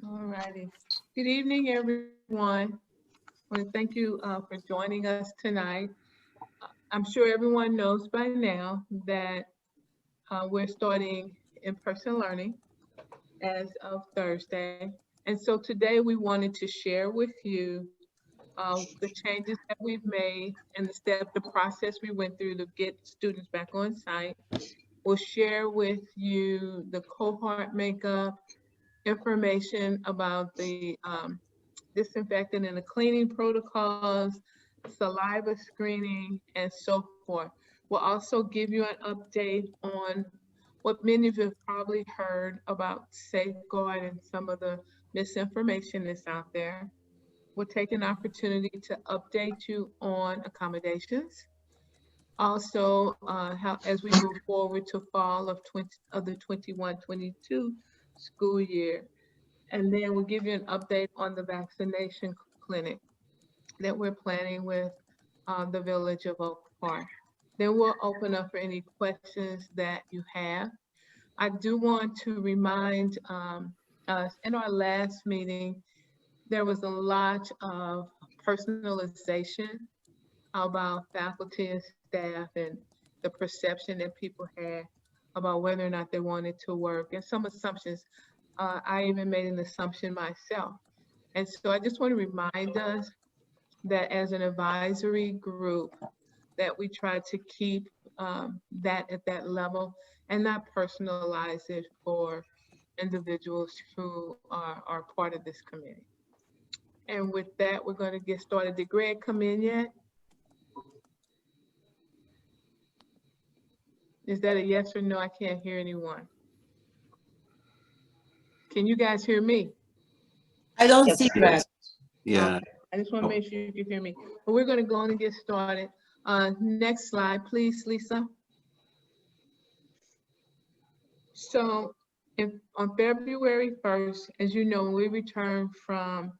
All righty. Good evening, everyone. I want to thank you for joining us tonight. I'm sure everyone knows by now that we're starting in-person learning as of Thursday. And so today we wanted to share with you the changes that we've made and the process we went through to get students back on site. We'll share with you the cohort makeup, information about the disinfecting and the cleaning protocols, saliva screening, and so forth. We'll also give you an update on what many of you have probably heard about safeguard and some of the misinformation that's out there. We'll take an opportunity to update you on accommodations. Also, how as we move forward to fall of the 21-22 school year, and then we'll give you an update on the vaccination clinic that we're planning with the Village of Oak Park. Then we'll open up for any questions that you have. I do want to remind us, in our last meeting, there was a lot of personalization about faculty and staff and the perception that people had about whether or not they wanted to work, and some assumptions. I even made an assumption myself. And so I just want to remind us that as an advisory group, that we try to keep that at that level and not personalize it for individuals who are part of this committee. And with that, we're going to get started. Did Greg come in yet? Is that a yes or no? I can't hear anyone. Can you guys hear me? I don't see Greg. Yeah. I just want to make sure you can hear me. But we're going to go on and get started. Next slide, please, Lisa. So on February 1st, as you know, when we returned from,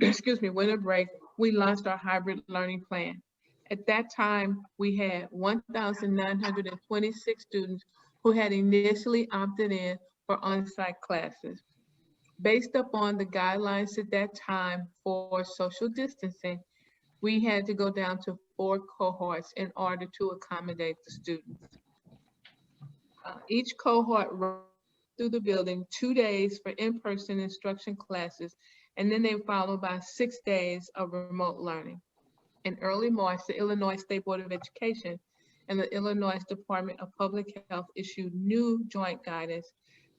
excuse me, winter break, we launched our hybrid learning plan. At that time, we had 1,926 students who had initially opted in for on-site classes. Based upon the guidelines at that time for social distancing, we had to go down to 4 cohorts in order to accommodate the students. Each cohort ran through the building 2 days for in-person instruction classes, and then they were followed by 6 days of remote learning. In early March, the Illinois State Board of Education and the Illinois Department of Public Health issued new joint guidance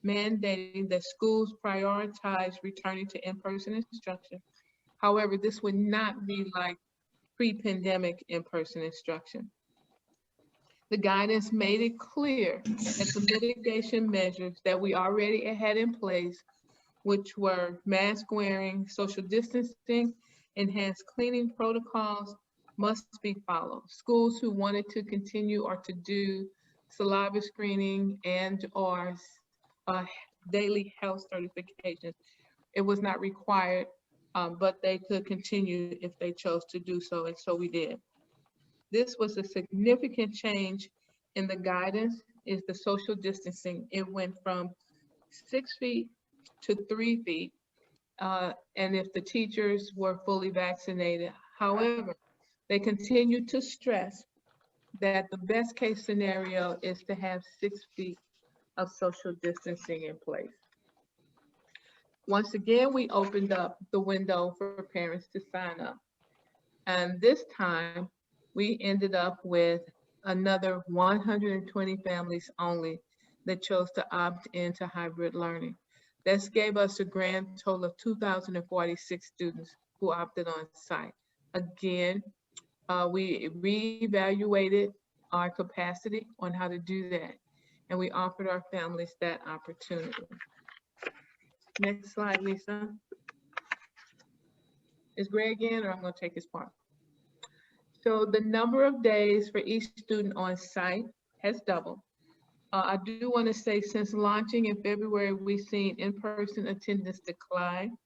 mandating that schools prioritize returning to in-person instruction. However, this would not be like pre-pandemic in-person instruction. The guidance made it clear that the mitigation measures that we already had in place, which were mask wearing, social distancing, enhanced cleaning protocols, must be followed. Schools who wanted to continue or to do saliva screening and or daily health certifications, it was not required, but they could continue if they chose to do so, and so we did. This was a significant change in the guidance is the social distancing. It went from 6 feet to 3 feet, and if the teachers were fully vaccinated. However, they continue to stress that the best case scenario is to have 6 feet of social distancing in place. Once again, we opened up the window for parents to sign up. And this time, we ended up with another 120 families only that chose to opt into hybrid learning. This gave us a grand total of 2,046 students who opted on site. Again, we reevaluated our capacity on how to do that, and we offered our families that opportunity. Next slide, Lisa. Is Greg in, or I'm going to take his part? So the number of days for each student on site has doubled. I do want to say since launching in February, we've seen in-person attendance decline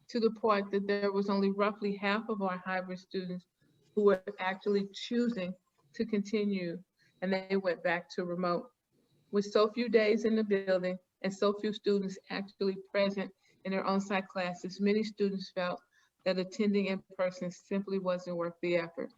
to the point that there was only roughly half of our hybrid students who were actually choosing to continue, and they went back to remote. With so few days in the building and so few students actually present in their on-site classes, many students felt that attending in person simply wasn't worth the effort.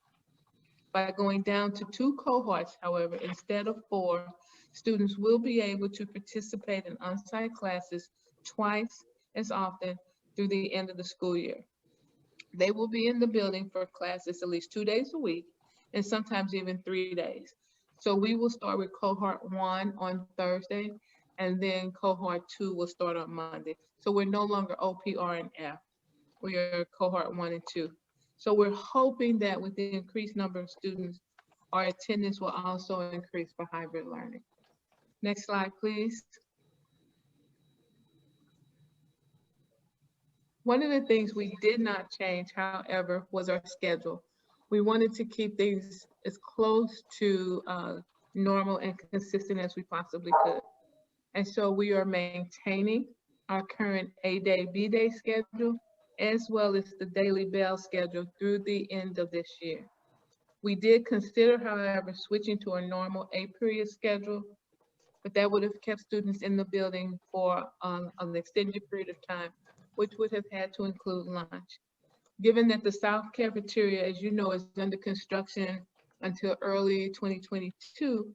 By going down to 2 cohorts, however, instead of 4, students will be able to participate in on-site classes twice as often through the end of the school year. They will be in the building for classes at least 2 days a week and sometimes even 3 days. So we will start with cohort 1 on Thursday, and then cohort 2 will start on Monday. So we're no longer OPR and F. We are cohort 1 and 2. So we're hoping that with the increased number of students, our attendance will also increase for hybrid learning. Next slide, please. One of the things we did not change, however, was our schedule. We wanted to keep things as close to normal and consistent as we possibly could. And so we are maintaining our current A-Day, B-Day schedule, as well as the daily bell schedule through the end of this year. We did consider, however, switching to a normal 8-period schedule, but that would have kept students in the building for an extended period of time, which would have had to include lunch. Given that the South Cafeteria, as you know, is under construction until early 2022,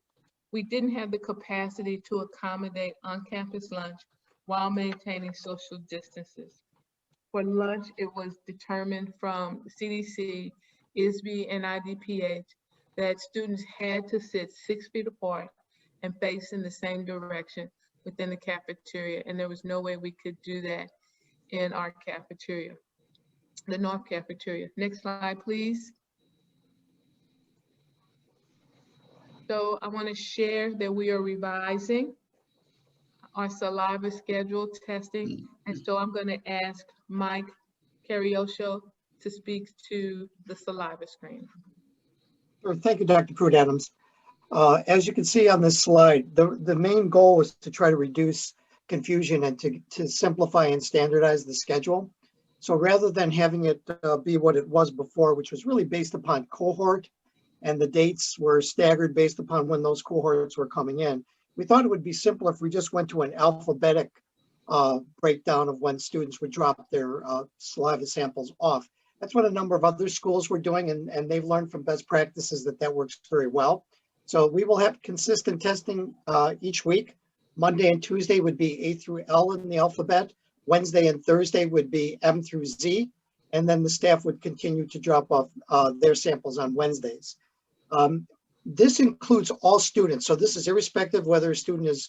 we didn't have the capacity to accommodate on-campus lunch while maintaining social distances. For lunch, it was determined from CDC, ISB, and IDPH that students had to sit 6 feet apart and face in the same direction within the cafeteria, and there was no way we could do that in our cafeteria, the North Cafeteria. Next slide, please. So I want to share that we are revising our saliva schedule testing, and so I'm going to ask Mike Cariosho to speak to the saliva screen. Sure. Thank you, Dr. Pruitt-Adams. As you can see on this slide, the main goal is to try to reduce confusion and to simplify and standardize the schedule. So rather than having it be what it was before, which was really based upon cohort, and the dates were staggered based upon when those cohorts were coming in, we thought it would be simpler if we just went to an alphabetic breakdown of when students would drop their saliva samples off. That's what a number of other schools were doing, and they've learned from best practices that works very well. So we will have consistent testing each week. Monday and Tuesday would be A through L in the alphabet. Wednesday and Thursday would be M through Z, and then the staff would continue to drop off their samples on Wednesdays. This includes all students. So this is irrespective whether a student is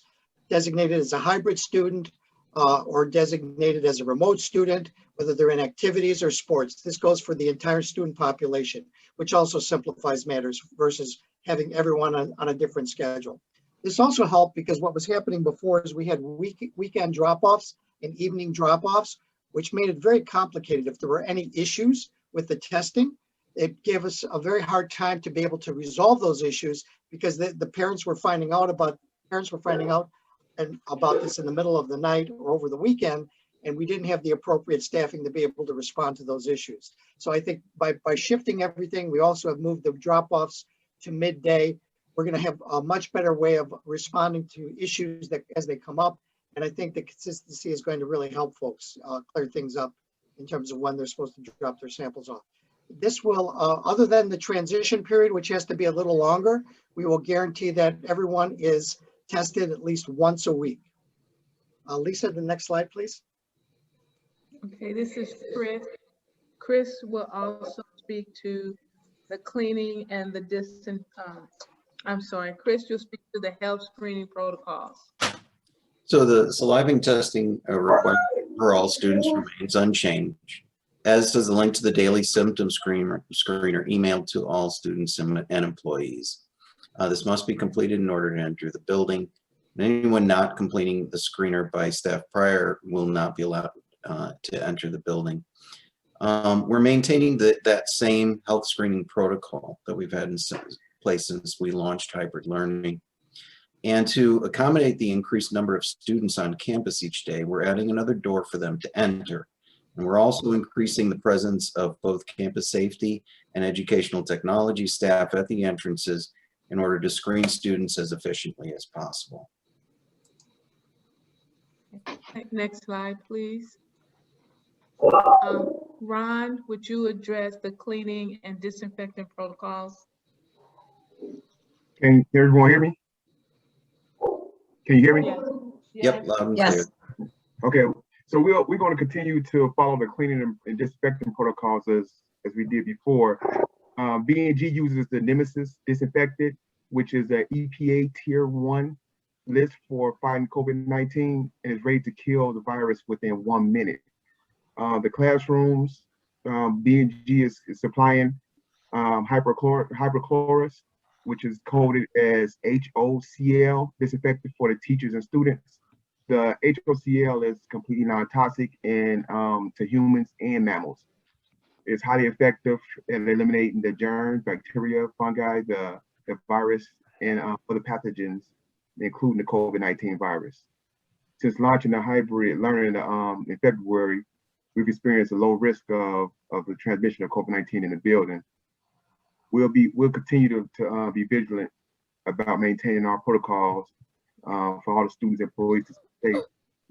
designated as a hybrid student or designated as a remote student, whether they're in activities or sports. This goes for the entire student population, which also simplifies matters versus having everyone on a different schedule. This also helped because what was happening before is we had weekend drop-offs and evening drop-offs, which made it very complicated. If there were any issues with the testing, it gave us a very hard time to be able to resolve those issues because the parents were finding out about this in the middle of the night or over the weekend, and we didn't have the appropriate staffing to be able to respond to those issues. So I think by shifting everything, we also have moved the drop-offs to midday. We're going to have a much better way of responding to issues that as they come up, and I think the consistency is going to really help folks clear things up in terms of when they're supposed to drop their samples off. This will, other than the transition period, which has to be a little longer, we will guarantee that everyone is tested at least once a week. Lisa, the next slide, please. Okay, this is Chris. Chris will also speak to the cleaning and the Chris, you'll speak to the health screening protocols. So the saliving testing requirement for all students remains unchanged, as does the link to the daily symptom screener emailed to all students and employees. This must be completed in order to enter the building. And anyone not completing the screener by staff prior will not be allowed to enter the building. We're maintaining that same health screening protocol that we've had in place since we launched hybrid learning. And to accommodate the increased number of students on campus each day, we're adding another door for them to enter. And we're also increasing the presence of both campus safety and educational technology staff at the entrances in order to screen students as efficiently as possible. Next slide, please. Ron, would you address the cleaning and disinfecting protocols? Can everyone hear me? Can you hear me? Yes. Yep, loud and clear. Yes. Okay, so we're going to continue to follow the cleaning and disinfecting protocols as we did before. B&G uses the Nemesis disinfectant, which is an EPA Tier 1 list for fighting COVID-19 and is ready to kill the virus within 1 minute. The classrooms, B&G is supplying hypochlorous, which is coded as HOCl disinfectant for the teachers and students. The HOCl is completely non-toxic and to humans and mammals. It's highly effective in eliminating the germs, bacteria, fungi, the virus, and other pathogens, including the COVID-19 virus. Since launching the hybrid learning in February, we've experienced a low risk of the transmission of COVID-19 in the building. We'll continue to be vigilant about maintaining our protocols for all the students and employees to stay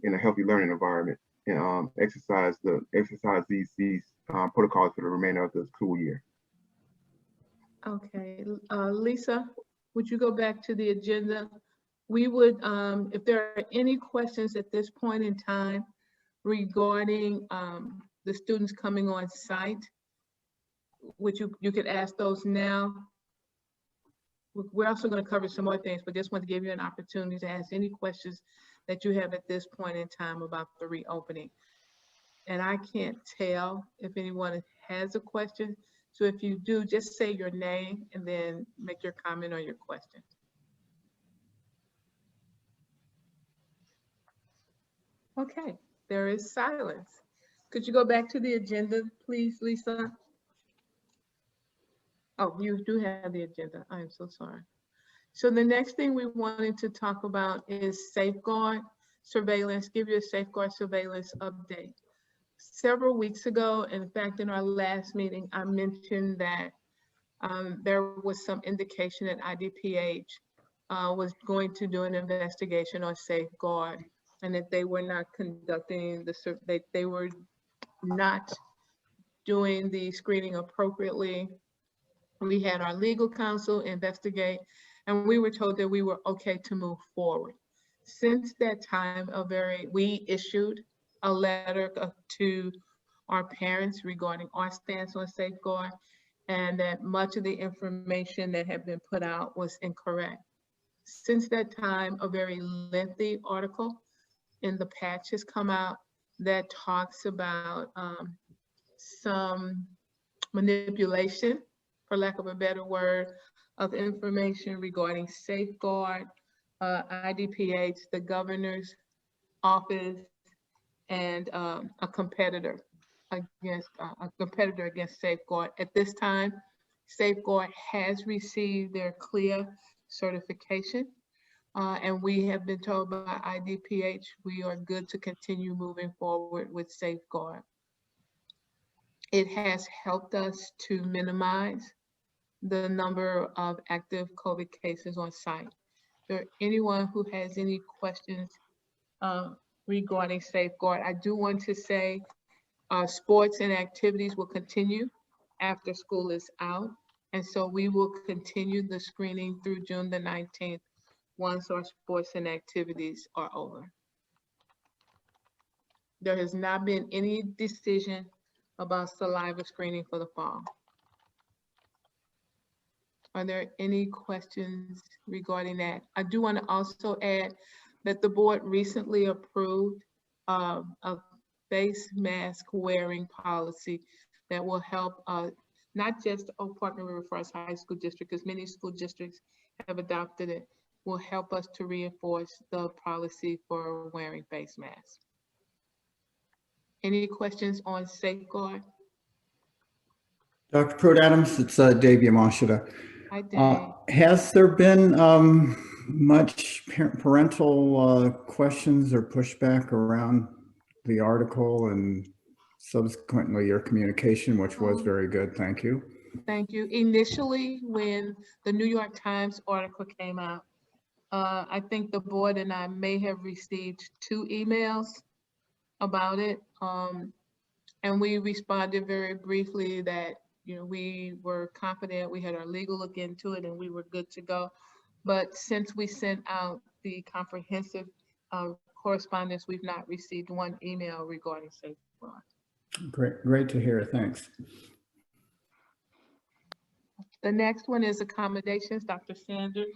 in a healthy learning environment and exercise these protocols for the remainder of the school year. Okay, Lisa, would you go back to the agenda? We would, if there are any questions at this point in time regarding the students coming on site, which you could ask those now. We're also going to cover some more things, but just want to give you an opportunity to ask any questions that you have at this point in time about the reopening. And I can't tell if anyone has a question. So if you do, just say your name and then make your comment or your question. Okay, there is silence. Could you go back to the agenda, please, Lisa? Oh, you do have the agenda. I am so sorry. So the next thing we wanted to talk about is safeguard surveillance, give you a safeguard surveillance update. Several weeks ago, in fact, in our last meeting, I mentioned that there was some indication that IDPH was going to do an investigation on safeguard and that they were not conducting they were not doing the screening appropriately. We had our legal counsel investigate, and we were told that we were okay to move forward. Since that time, we issued a letter to our parents regarding our stance on safeguard, and that much of the information that had been put out was incorrect. Since that time, a very lengthy article in the Patch has come out that talks about some manipulation, for lack of a better word, of information regarding safeguard, IDPH, the governor's office, and a competitor against safeguard. At this time, safeguard has received their CLIA certification, and we have been told by IDPH we are good to continue moving forward with safeguard. It has helped us to minimize the number of active COVID cases on site. Is there anyone who has any questions regarding safeguard? I do want to say sports and activities will continue after school is out. And so we will continue the screening through June the 19th once our sports and activities are over. There has not been any decision about saliva screening for the fall. Are there any questions regarding that? I do want to also add that the board recently approved a face mask wearing policy that will help not just Oak Park and River Forest High School District, because many school districts have adopted it, will help us to reinforce the policy for wearing face masks. Any questions on safeguard? Dr. Pruitt-Adams, it's Dave Yamashita. Hi, Dave. Has there been much parental questions or pushback around the article and subsequently your communication, which was very good? Thank you. Thank you. Initially, when the New York Times article came out, I think the board and I may have received 2 emails about it. And we responded very briefly that, you know, we were confident, we had our legal look into it, and we were good to go. But since we sent out the comprehensive correspondence, we've not received one email regarding safe fraud. Great to hear. Thanks. The next one is accommodations, Dr. Sanders.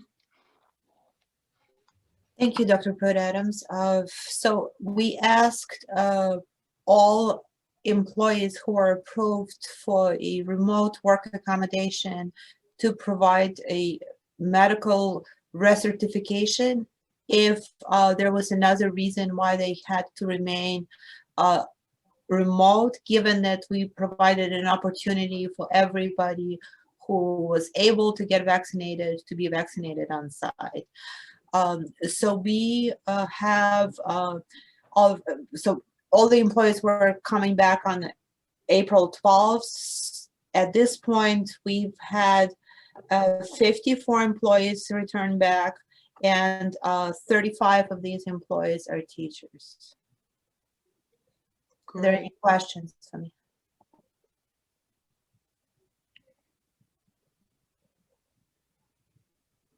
Thank you, Dr. Pruitt-Adams. So we asked all employees who are approved for a remote work accommodation to provide a medical recertification if there was another reason why they had to remain remote, given that we provided an opportunity for everybody who was able to get vaccinated to be vaccinated on site. So we have all the employees were coming back on April 12th. At this point, we've had 54 employees return back, and 35 of these employees are teachers. Are there any questions for me?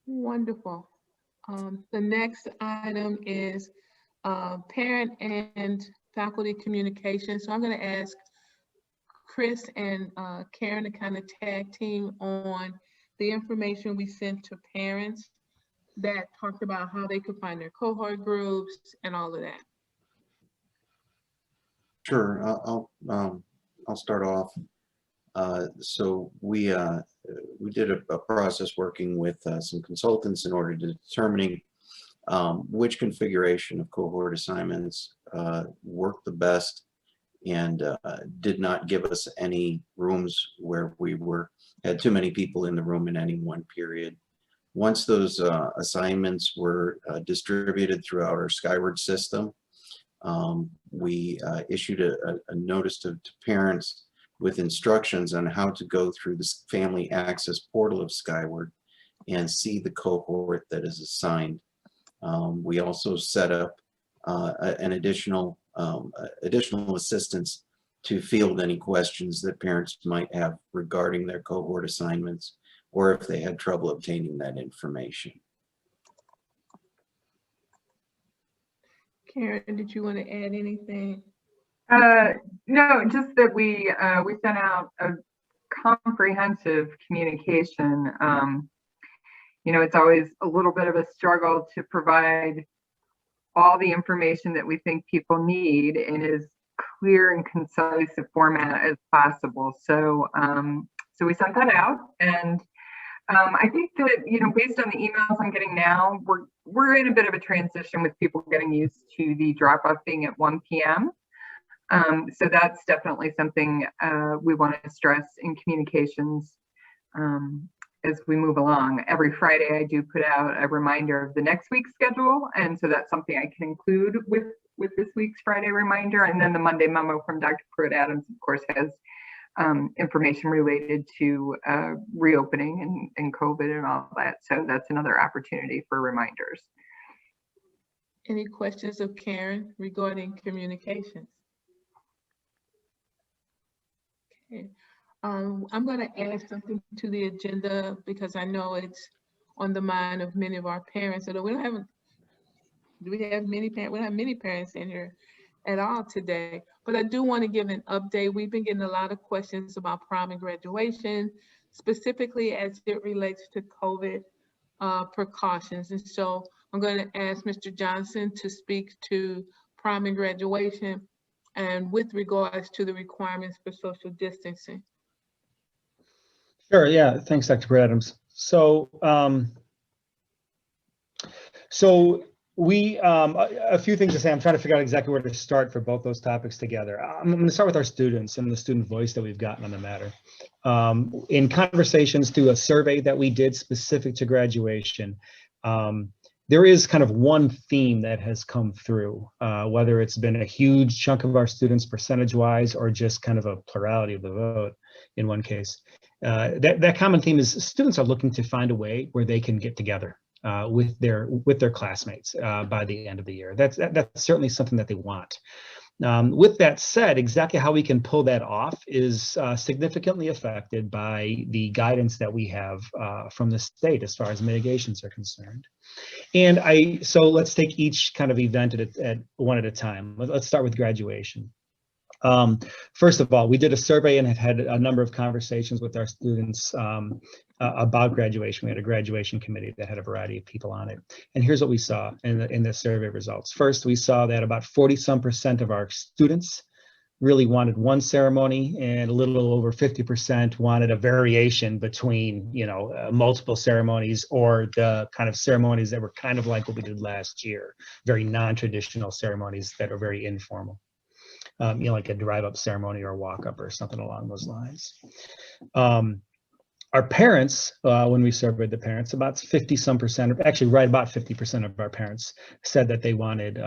Wonderful. The next item is parent and faculty communication. So I'm going to ask Chris and Karen to kind of tag team on the information we sent to parents that talked about how they could find their cohort groups and all of that. Sure, I'll start off. So we did a process working with some consultants in order to determining which configuration of cohort assignments worked the best and did not give us any rooms where we had too many people in the room in any one period. Once those assignments were distributed throughout our Skyward system, we issued a notice to parents with instructions on how to go through this family access portal of Skyward and see the cohort that is assigned. We also set up an additional assistance to field any questions that parents might have regarding their cohort assignments, or if they had trouble obtaining that information. Karen, did you want to add anything? No, just that we sent out a comprehensive communication. You know, it's always a little bit of a struggle to provide all the information that we think people need in as clear and concise a format as possible. So, so we sent that out, and I think that, you know, based on the emails I'm getting now, we're in a bit of a transition with people getting used to the drop-off being at 1 p.m. So that's definitely something we want to stress in communications as we move along. Every Friday, I do put out a reminder of the next week's schedule, and so that's something I can include with this week's Friday reminder. And then the Monday memo from Dr. Pruitt-Adams, of course, has information related to reopening and COVID and all that. So that's another opportunity for reminders. Any questions of Karen regarding communications? Okay. I'm going to add something to the agenda because I know it's on the mind of many of our parents. So we don't have, do we have many parents? We don't have many parents in here at all today, but I do want to give an update. We've been getting a lot of questions about prom and graduation, specifically as it relates to COVID precautions. And so I'm going to ask Mr. Johnson to speak to prom and graduation and with regards to the requirements for social distancing. Sure, yeah, thanks, Dr. Pruitt-Adams. So, we, a few things to say. I'm trying to figure out exactly where to start for both those topics together. I'm going to start with our students and the student voice that we've gotten on the matter. In conversations through a survey that we did specific to graduation, there is kind of one theme that has come through, whether it's been a huge chunk of our students percentage-wise or just kind of a plurality of the vote in one case. That common theme is students are looking to find a way where they can get together with their classmates by the end of the year. That's certainly something that they want. With that said, exactly how we can pull that off is significantly affected by the guidance that we have from the state as far as mitigations are concerned. And so let's take each kind of event at one at a time. Let's start with graduation. First of all, we did a survey and had a number of conversations with our students about graduation. We had a graduation committee that had a variety of people on it. And here's what we saw in the survey results. First, we saw that about 40% of our students really wanted one ceremony, and a little over 50% wanted a variation between, multiple ceremonies, or the kind of ceremonies that were kind of like what we did last year, very non-traditional ceremonies that are very informal. Like a drive-up ceremony or a walk-up or something along those lines. Our parents, when we surveyed the parents, about 50% actually right about 50% of our parents said that they wanted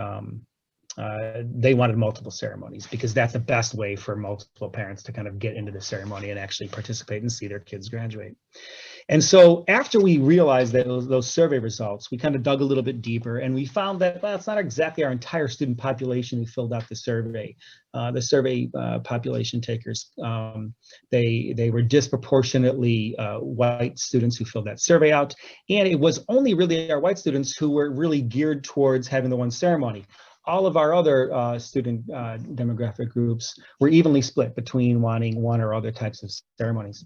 multiple ceremonies, because that's the best way for multiple parents to kind of get into the ceremony and actually participate and see their kids graduate. And so after we realized that those survey results, we kind of dug a little bit deeper, and we found that, well, it's not exactly our entire student population who filled out the survey. The survey population takers, they were disproportionately white students who filled that survey out. And it was only really our white students who were really geared towards having the one ceremony. All of our other student demographic groups were evenly split between wanting one or other types of ceremonies.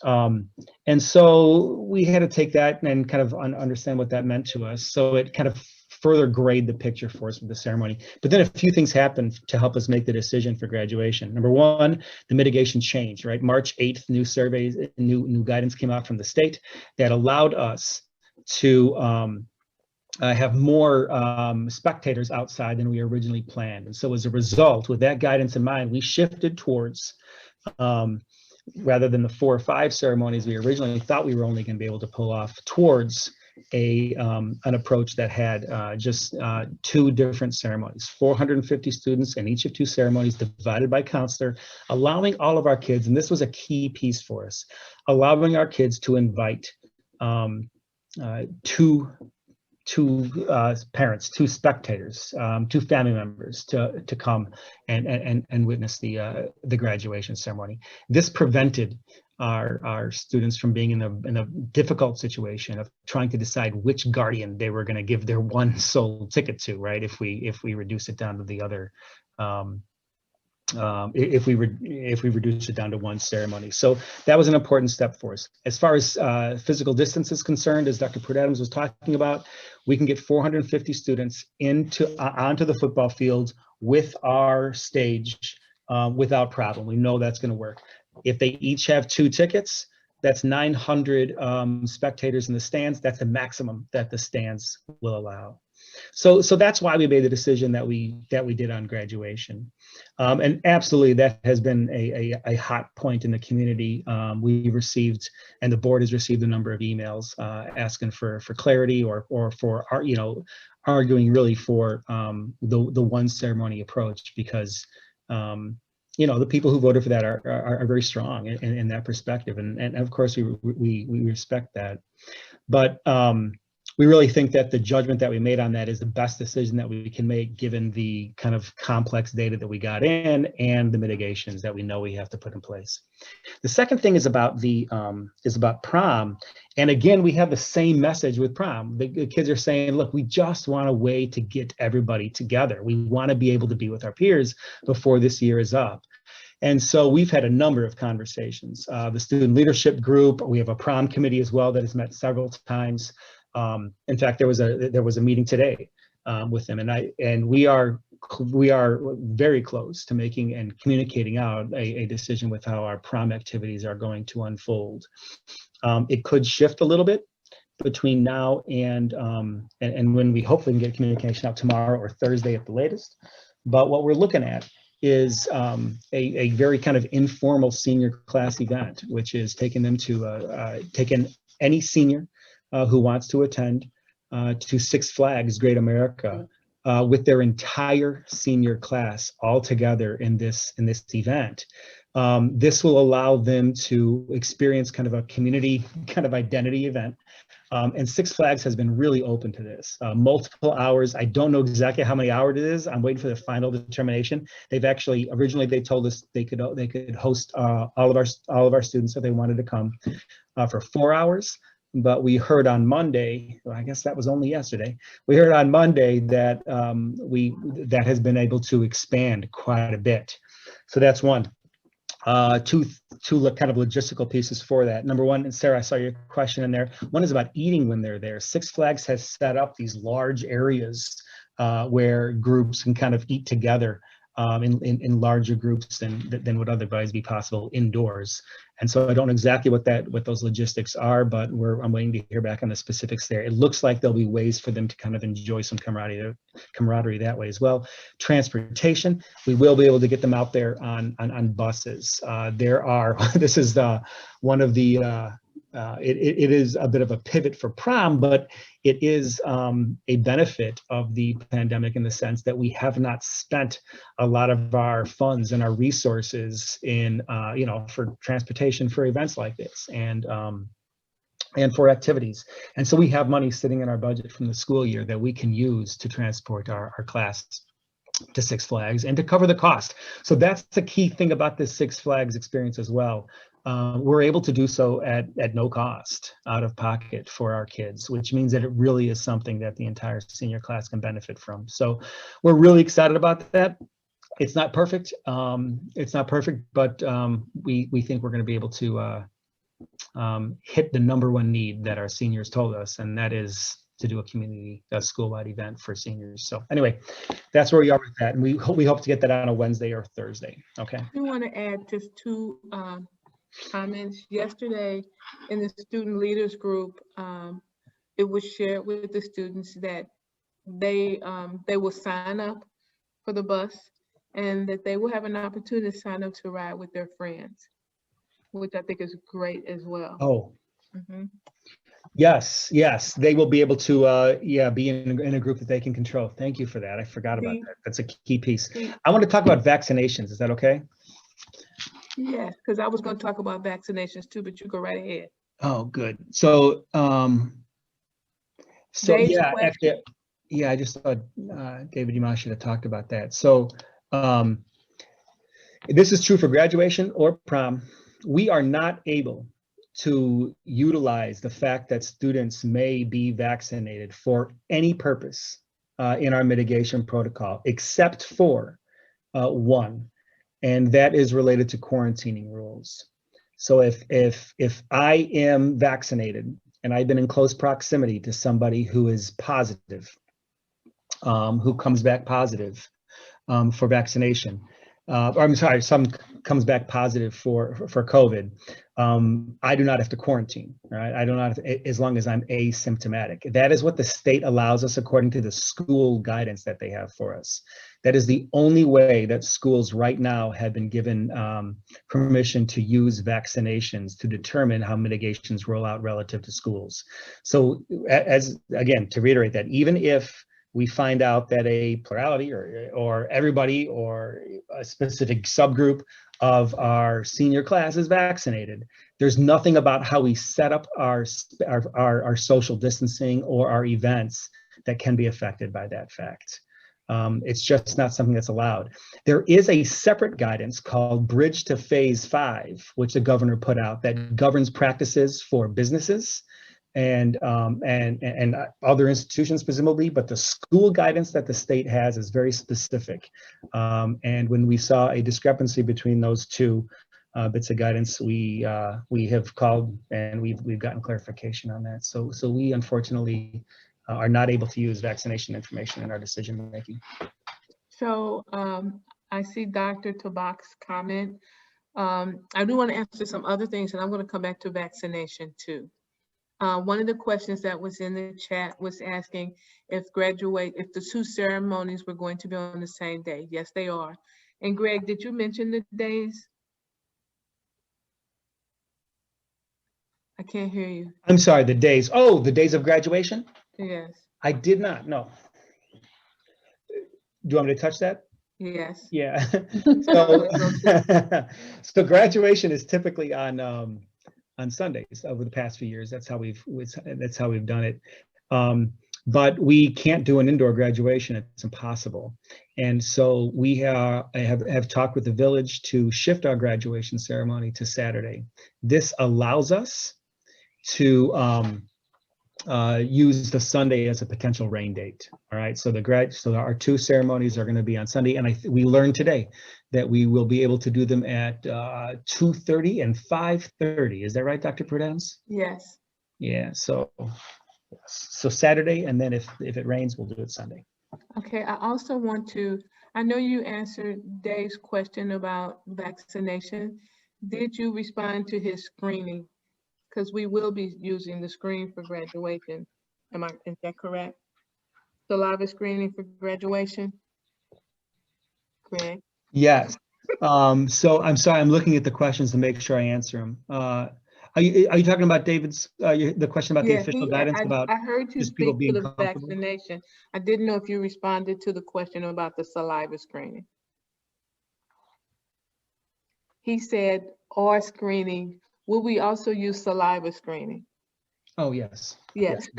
And so we had to take that and kind of understand what that meant to us. So it kind of further grade the picture for us with the ceremony. But then a few things happened to help us make the decision for graduation. Number one, the mitigation changed, right? March 8th, new surveys, new guidance came out from the state that allowed us to have more spectators outside than we originally planned. And so as a result, with that guidance in mind, we shifted towards, rather than the 4 or 5 ceremonies we originally thought we were only going to be able to pull off, towards an approach that had just 2 different ceremonies, 450 students in each of 2 ceremonies, divided by counselor, allowing all of our kids, and this was a key piece for us, allowing our kids to invite two parents, 2 spectators, 2 family members to come and witness the graduation ceremony. This prevented our students from being in a difficult situation of trying to decide which guardian they were going to give their one sole ticket to, right? If we reduce it down to the other. If we reduce it down to 1 ceremony. So that was an important step for us. As far as physical distance is concerned, as Dr. Pruitt-Adams was talking about, we can get 450 students onto the football field with our stage without problem. We know that's going to work. If they each have 2 tickets, that's 900 spectators in the stands. That's the maximum that the stands will allow. So that's why we made the decision that we did on graduation. And absolutely, that has been a hot point in the community. We received, and the board has received, a number of emails asking for clarity or for arguing really for the one ceremony approach, because the people who voted for that are very strong in that perspective, and of course we respect that. But we really think that the judgment that we made on that is the best decision that we can make, given the kind of complex data that we got in and the mitigations that we know we have to put in place. The second thing is about prom. And again, we have the same message with prom. The kids are saying, look, we just want a way to get everybody together. We want to be able to be with our peers before this year is up. And so we've had a number of conversations. The student leadership group, we have a prom committee as well that has met several times. In fact, there was a meeting today with them, and we are very close to making and communicating out a decision with how our prom activities are going to unfold. It could shift a little bit between now and when we hopefully can get communication out tomorrow or Thursday at the latest. But what we're looking at is a very kind of informal senior class event, which is taking them to taking any senior who wants to attend to Six Flags Great America with their entire senior class all together in this event. This will allow them to experience kind of a community kind of identity event. And Six Flags has been really open to this. Multiple hours. I don't know exactly how many hours it is. I'm waiting for the final determination. They've actually originally they told us they could host all of our students if they wanted to come for 4 hours. But we heard on Monday, well, I guess that was only yesterday. We heard on Monday that that has been able to expand quite a bit. So that's one. Two kind of logistical pieces for that. Number one, and Sarah, I saw your question in there. One is about eating when they're there. Six Flags has set up these large areas where groups can kind of eat together in larger groups than would otherwise be possible indoors. And so I don't know exactly what those logistics are, but I'm waiting to hear back on the specifics there. It looks like there'll be ways for them to kind of enjoy some camaraderie that way as well. Transportation, we will be able to get them out there on buses. This is one of the it is a bit of a pivot for prom, but it is a benefit of the pandemic in the sense that we have not spent a lot of our funds and our resources in, for transportation for events like this and for activities. And so we have money sitting in our budget from the school year that we can use to transport our class to Six Flags and to cover the cost. So that's the key thing about this Six Flags experience as well. We're able to do so at no cost out of pocket for our kids, which means that it really is something that the entire senior class can benefit from. So we're really excited about that. It's not perfect. But we think we're going to be able to hit the number one need that our seniors told us, and that is to do a school-wide event for seniors. So anyway, that's where we are with that. And we hope to get that on a Wednesday or Thursday. Okay. I want to add just two comments. Yesterday in the student leaders group, it was shared with the students that they will sign up for the bus and that they will have an opportunity to sign up to ride with their friends, which I think is great as well. Oh. Mm-hmm. Yes, they will be able to, be in a group that they can control. Thank you for that. I forgot about that. That's a key piece. I want to talk about vaccinations. Is that okay? Yes, because I was going to talk about vaccinations too, but you go right ahead. Oh, good. So, Dave's actually, I just thought David, you should have talked about that. So, this is true for graduation or prom. We are not able to utilize the fact that students may be vaccinated for any purpose in our mitigation protocol, except for one, and that is related to quarantining rules. So if I am vaccinated and I've been in close proximity to somebody who is positive, who comes back positive for vaccination, some comes back positive for COVID, I do not have to quarantine, right? I do not have to, as long as I'm asymptomatic. That is what the state allows us according to the school guidance that they have for us. That is the only way that schools right now have been given permission to use vaccinations to determine how mitigations roll out relative to schools. So again, to reiterate that, even if we find out that a plurality or everybody or a specific subgroup of our senior class is vaccinated, there's nothing about how we set up our social distancing or our events that can be affected by that fact. It's just not something that's allowed. There is a separate guidance called Bridge to Phase 5, which the governor put out that governs practices for businesses and other institutions presumably, but the school guidance that the state has is very specific. And when we saw a discrepancy between those two bits of guidance, we have called and we've gotten clarification on that. So we unfortunately are not able to use vaccination information in our decision making. So I see Dr. Tabak's comment. I do want to answer some other things, and I'm going to come back to vaccination too. One of the questions that was in the chat was asking if the two ceremonies were going to be on the same day. Yes, they are. And Greg, did you mention the days? I can't hear you. I'm sorry, the days. Oh, the days of graduation? Yes. I did not, no. Do you want me to touch that? Yes. Yeah. So, so graduation is typically on Sundays over the past few years. That's how we've done it. But we can't do an indoor graduation. It's impossible. And so we have talked with the village to shift our graduation ceremony to Saturday. This allows us to use the Sunday as a potential rain date. All right. So our two ceremonies are going to be on Sunday. And we learned today that we will be able to do them at 2:30 and 5:30. Is that right, Dr. Prudence? Yes. Yeah. So Saturday, and then if it rains, we'll do it Sunday. Okay, I also want to, I know you answered Dave's question about vaccination. Did you respond to his screening? Because we will be using the screen for graduation. Is that correct? Saliva screening for graduation? Correct. Yes. So I'm sorry, I'm looking at the questions to make sure I answer them. Are you talking about David's, the question about the Yeah, official guidance about I heard you just people speak to being the comfortable? vaccination. I didn't know if you responded to the question about the saliva screening. He said, or screening, will we also use saliva screening? Oh, yes. Yes.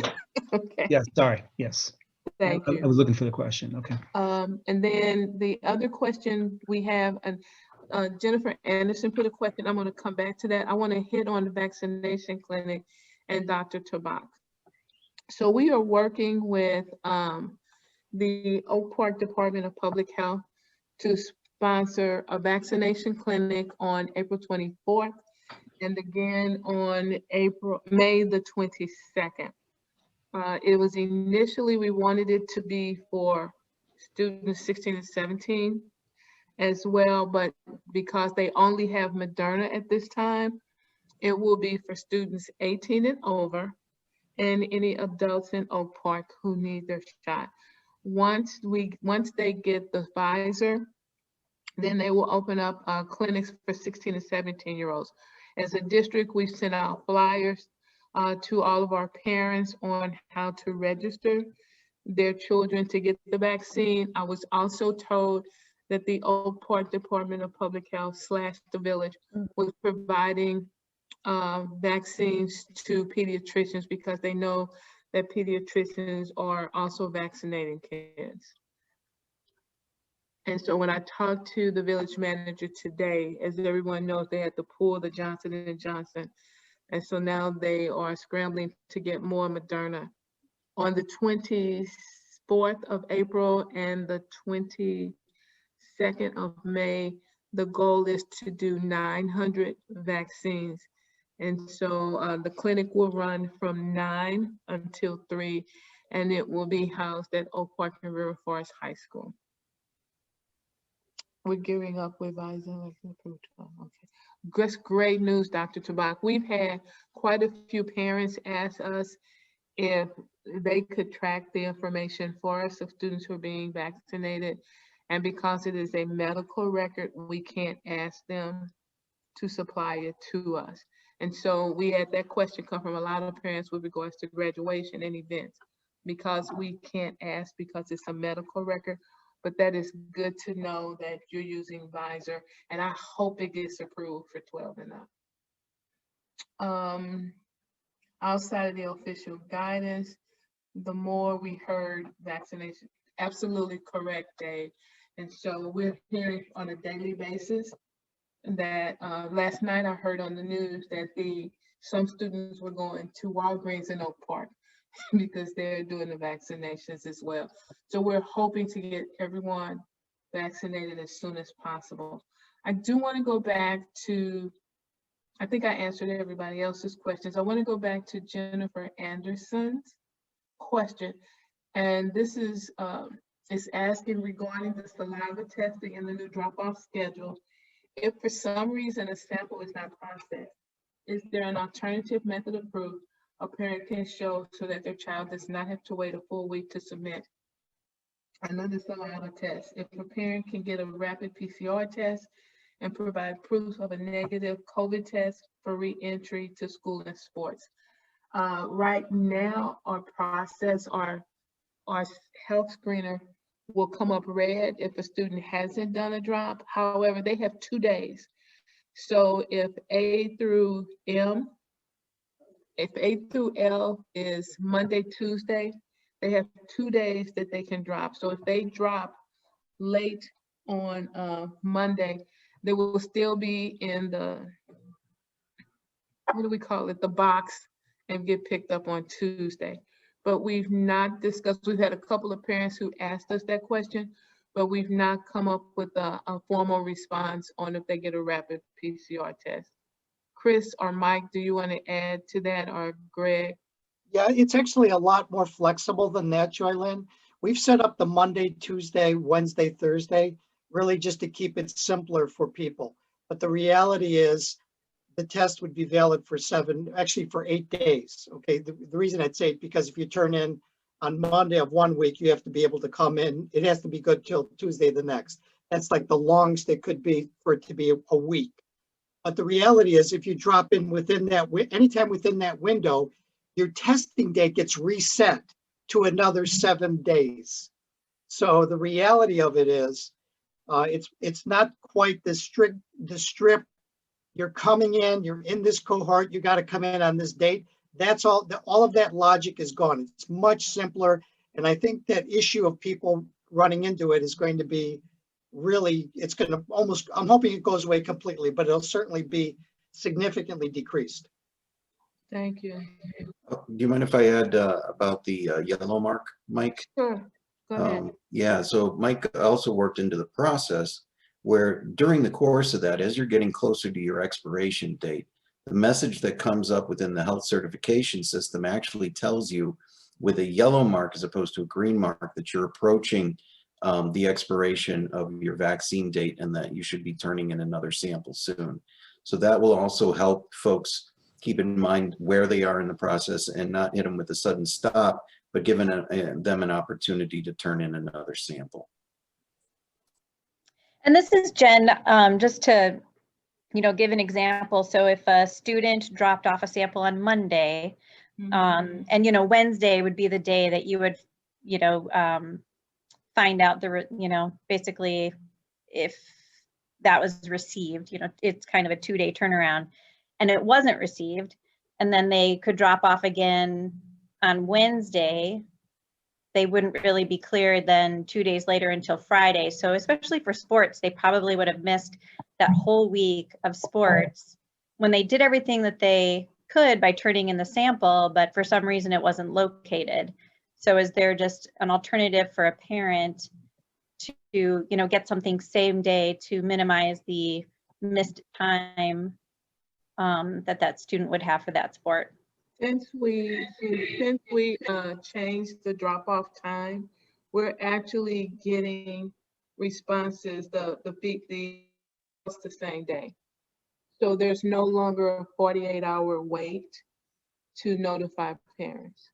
Okay, Yes, sorry. Yes. thank I you. was looking for the question. Okay. And then the other question we have, and Jennifer Anderson put a question. I'm going to come back to that. I want to hit on the vaccination clinic and Dr. Tabak. So we are working with the Oak Park Department of Public Health to sponsor a vaccination clinic on April 24th and again on May the 22nd. It was initially, we wanted it to be for students 16 and 17 as well, but because they only have Moderna at this time, it will be for students 18 and over and any adults in Oak Park who need their shot. Once they get the Pfizer, then they will open up clinics for 16 and 17-year-olds. As a district, we've sent out flyers to all of our parents on how to register their children to get the vaccine. I was also told that the Oak Park Department of Public Health / the village was providing vaccines to pediatricians because they know that pediatricians are also vaccinating kids. And so when I talked to the village manager today, as everyone knows, they had to pull the Johnson & Johnson. And so now they are scrambling to get more Moderna. On the 24th of April and the 22nd of May, the goal is to do 900 vaccines. And so the clinic will run from 9 until 3, and it will be housed at Oak Park and River Forest High School. We're gearing up with Pfizer. Okay. That's great news, Dr. Tabak. We've had quite a few parents ask us if they could track the information for us of students who are being vaccinated. And because it is a medical record, we can't ask them to supply it to us. And so we had that question come from a lot of parents with regards to graduation and events, because we can't ask because it's a medical record. But that is good to know that you're using Pfizer, and I hope it gets approved for 12 and up. Outside of the official guidance, the more we heard vaccination, absolutely correct, Dave. And so we're hearing on a daily basis that last night I heard on the news that some students were going to Walgreens in Oak Park because they're doing the vaccinations as well. So we're hoping to get everyone vaccinated as soon as possible. I do want to go back to, I think I answered everybody else's questions. I want to go back to Jennifer Anderson's question. And this is asking regarding the saliva testing and the new drop-off schedule. If for some reason a sample is not processed, is there an alternative method of proof a parent can show so that their child does not have to wait a full week to submit another saliva test? If a parent can get a rapid PCR test and provide proof of a negative COVID test for re-entry to school and sports. Right now, our process, our health screener will come up red if a student hasn't done a drop. However, they have 2 days. So if A through L is Monday, Tuesday, they have 2 days that they can drop. So if they drop late on Monday, they will still be in the, what do we call it, the box, and get picked up on Tuesday. But we've not discussed, we've had a couple of parents who asked us that question, but we've not come up with a formal response on if they get a rapid PCR test. Chris or Mike, do you want to add to that, or Greg? Yeah, it's actually a lot more flexible than that, Joylyn. We've set up the Monday, Tuesday, Wednesday, Thursday, really just to keep it simpler for people. But the reality is the test would be valid for for 8 days. Okay, the reason I'd say it, because if you turn in on Monday of 1 week, you have to be able to come in. It has to be good till Tuesday the next. That's like the longest it could be for it to be a week. But the reality is, if you drop in within that, anytime within that window, your testing date gets reset to another 7 days. So the reality of it is, it's not quite the strip. You're coming in, you're in this cohort, you got to come in on this date. That's all of that logic is gone. It's much simpler. And I think that issue of people running into it is going to be really, it's going to almost, I'm hoping it goes away completely, but it'll certainly be significantly decreased. Thank you. Do you mind if I add about the yellow mark, Mike? Sure, go ahead. Yeah, so Mike also worked into the process where during the course of that, as you're getting closer to your expiration date, the message that comes up within the health certification system actually tells you with a yellow mark as opposed to a green mark that you're approaching the expiration of your vaccine date and that you should be turning in another sample soon. So that will also help folks keep in mind where they are in the process and not hit them with a sudden stop, but giving them an opportunity to turn in another sample. And this is Jen, just to, give an example. So if a student dropped off a sample on Monday, and, Wednesday would be the day that you would, find out basically if that was received, it's kind of a 2-day turnaround, and it wasn't received, and then they could drop off again on Wednesday, they wouldn't really be cleared then 2 days later until Friday. So especially for sports, they probably would have missed that whole week of sports when they did everything that they could by turning in the sample, but for some reason it wasn't located. So is there just an alternative for a parent to, get something same day to minimize the missed time that student would have for that sport? Since we changed the drop-off time, we're actually getting responses, the same day. So there's no longer a 48-hour wait to notify parents.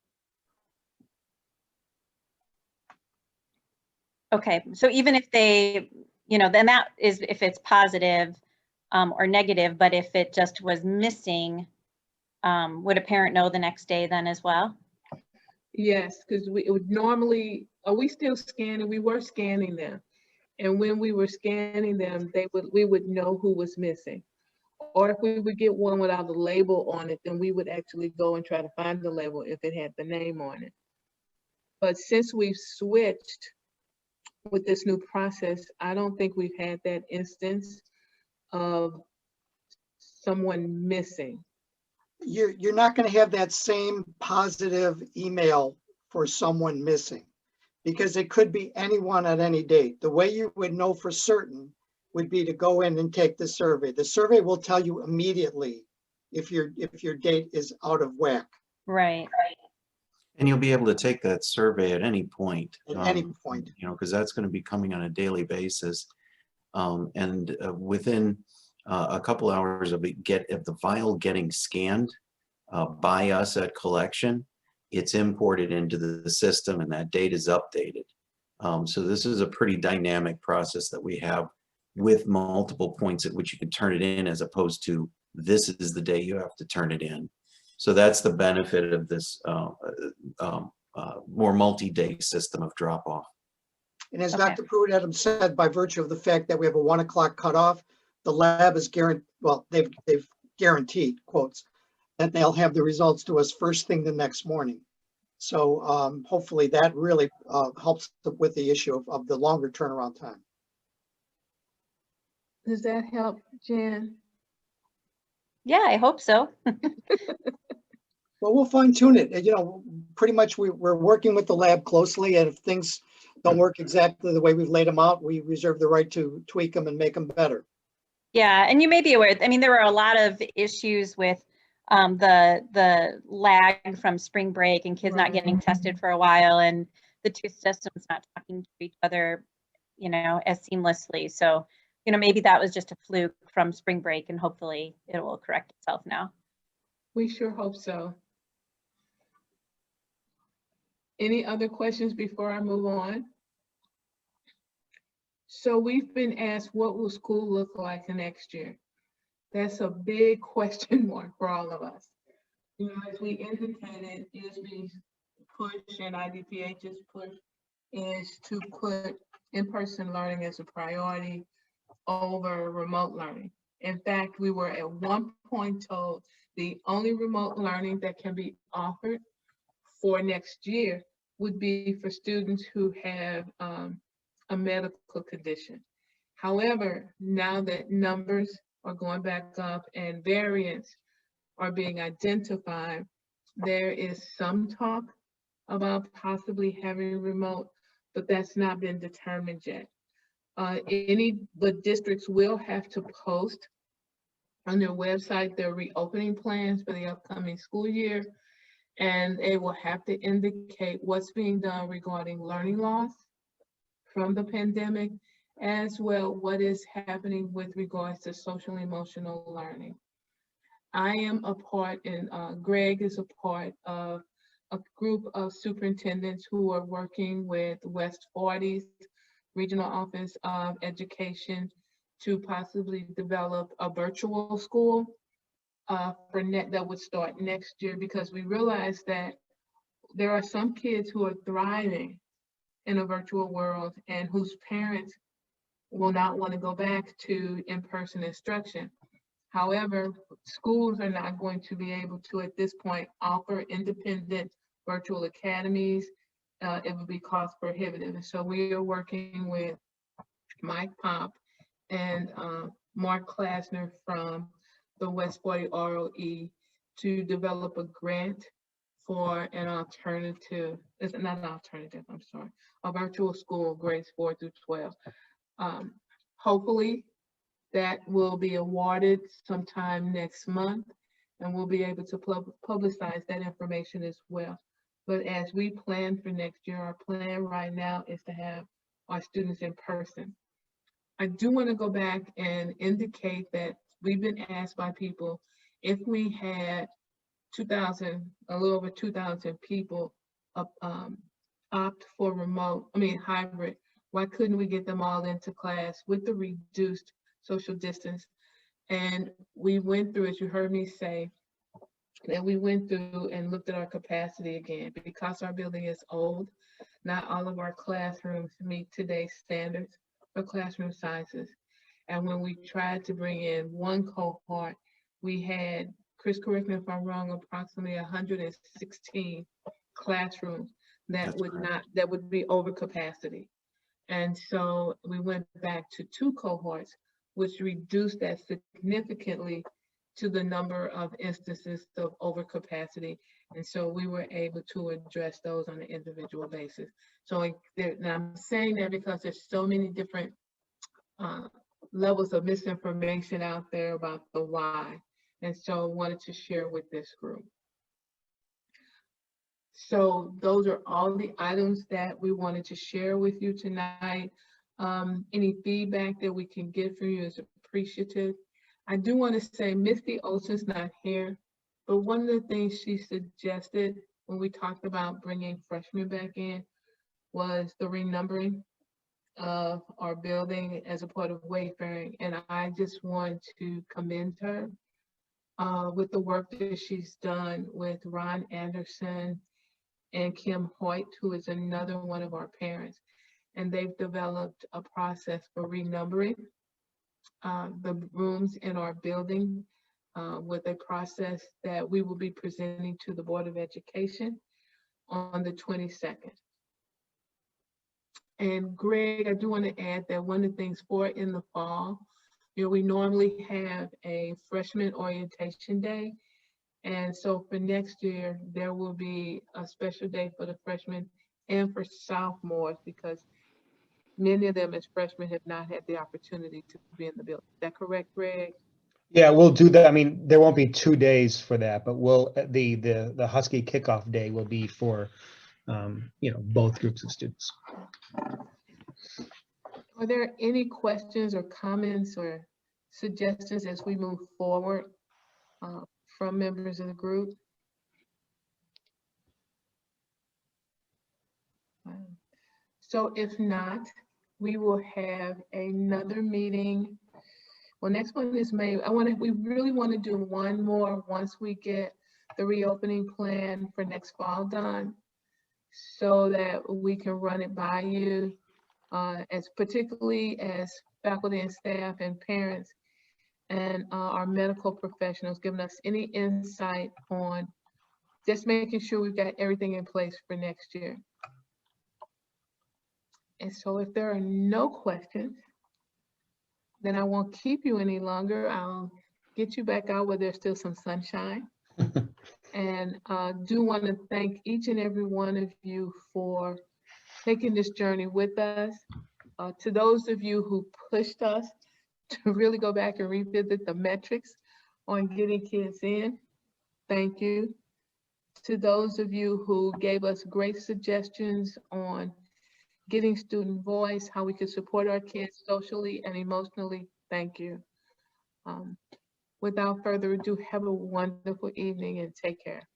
Okay, so even if they, then that is if it's positive or negative, but if it just was missing, would a parent know the next day then as well? Yes, because we would normally, are we still scanning? We were scanning them. And when we were scanning them, we would know who was missing. Or if we would get one without a label on it, then we would actually go and try to find the label if it had the name on it. But since we've switched with this new process, I don't think we've had that instance of someone missing. You're not going to have that same positive email for someone missing, because it could be anyone at any date. The way you would know for certain would be to go in and take the survey. The survey will tell you immediately if your date is out of whack. Right. And you'll be able to take that survey at any point. At any point. Because that's going to be coming on a daily basis. And within a couple hours of the vial getting scanned by us at collection, it's imported into the system and that date is updated. So this is a pretty dynamic process that we have with multiple points at which you can turn it in, as opposed to this is the day you have to turn it in. So that's the benefit of this more multi-day system of drop-off. And as Okay. Dr. Pruitt-Adams said, by virtue of the fact that we have a 1 o'clock cutoff, the lab is guaranteed, well, they've guaranteed, quotes, that they'll have the results to us first thing the next morning. So hopefully that really helps with the issue of the longer turnaround time. Does that help, Jan? Yeah, I hope so. Well, we'll fine tune it. You know, pretty much we're working with the lab closely, and if things don't work exactly the way we've laid them out, we reserve the right to tweak them and make them better. Yeah, and you may be aware, I mean, there were a lot of issues with the lag from spring break and kids not getting tested for a while, and the two systems not talking to each other, you know, as seamlessly. So, you know, maybe that was just a fluke from spring break, and hopefully it will correct itself now. We sure hope so. Any other questions before I move on? So we've been asked, what will school look like next year? That's a big question mark for all of us. You know, as we indicated, ISB's push and IDPH's push is to put in-person learning as a priority over remote learning. In fact, we were at one point told the only remote learning that can be offered for next year would be for students who have a medical condition. However, now that numbers are going back up and variants are being identified, there is some talk about possibly having remote, but that's not been determined yet. The districts will have to post on their website their reopening plans for the upcoming school year, and they will have to indicate what's being done regarding learning loss from the pandemic, as well what is happening with regards to social emotional learning. I am a part, and Greg is a part of a group of superintendents who are working with West 40's Regional Office of Education to possibly develop a virtual school that would start next year, because we realize that there are some kids who are thriving in a virtual world and whose parents will not want to go back to in-person instruction. However, schools are not going to be able to, at this point, offer independent virtual academies. It would be cost prohibitive. And so we are working with Mike Pop and Mark Klasner from the West 40 ROE to develop a grant for an alternative, it's not an alternative, I'm sorry, a virtual school grades 4 through 12. Hopefully that will be awarded sometime next month, and we'll be able to publicize that information as well. But as we plan for next year, our plan right now is to have our students in person. I do want to go back and indicate that we've been asked by people, if we had a little over 2,000 people opt for hybrid, why couldn't we get them all into class with the reduced social distance? And we went through, as you heard me say, that we went through and looked at our capacity again. Because our building is old, not all of our classrooms meet today's standards for classroom sizes. And when we tried to bring in one cohort, we had, Chris, correct me if I'm wrong, approximately 116 classrooms that would be over capacity. And so we went back to 2 cohorts, which reduced that significantly to the number of instances of overcapacity. And so we were able to address those on an individual basis. So and I'm saying that because there's so many different levels of misinformation out there about the why. And so I wanted to share with this group. So those are all the items that we wanted to share with you tonight. Any feedback that we can get from you is appreciative. I do want to say Misty Olson's not here, but one of the things she suggested when we talked about bringing freshmen back in was the renumbering of our building as a part of wayfaring. And I just want to commend her with the work that she's done with Ron Anderson and Kim Hoyt, who is another one of our parents. and they've developed a process for renumbering the rooms in our building with a process that we will be presenting to the Board of Education on the 22nd. And Greg, I do want to add that one of the things for in the fall, we normally have a freshman orientation day. And so for next year, there will be a special day for the freshmen and for sophomores, because many of them as freshmen have not had the opportunity to be in the building. Is that correct, Greg? Yeah, we'll do that. I mean, there won't be 2 days for that, but the Husky kickoff day will be for, both groups of students. Are there any questions or comments or suggestions as we move forward from members of the group? So if not, we will have another meeting. Well, next one is May. We really want to do one more once we get the reopening plan for next fall done, so that we can run it by you, as particularly as faculty and staff and parents and our medical professionals giving us any insight on just making sure we've got everything in place for next year. And so if there are no questions, then I won't keep you any longer. I'll get you back out where there's still some sunshine. And do want to thank each and every one of you for taking this journey with us. To those of you who pushed us to really go back and revisit the metrics on getting kids in, thank you. To those of you who gave us great suggestions on getting student voice, how we could support our kids socially and emotionally, thank you. Without further ado, have a wonderful evening and take care.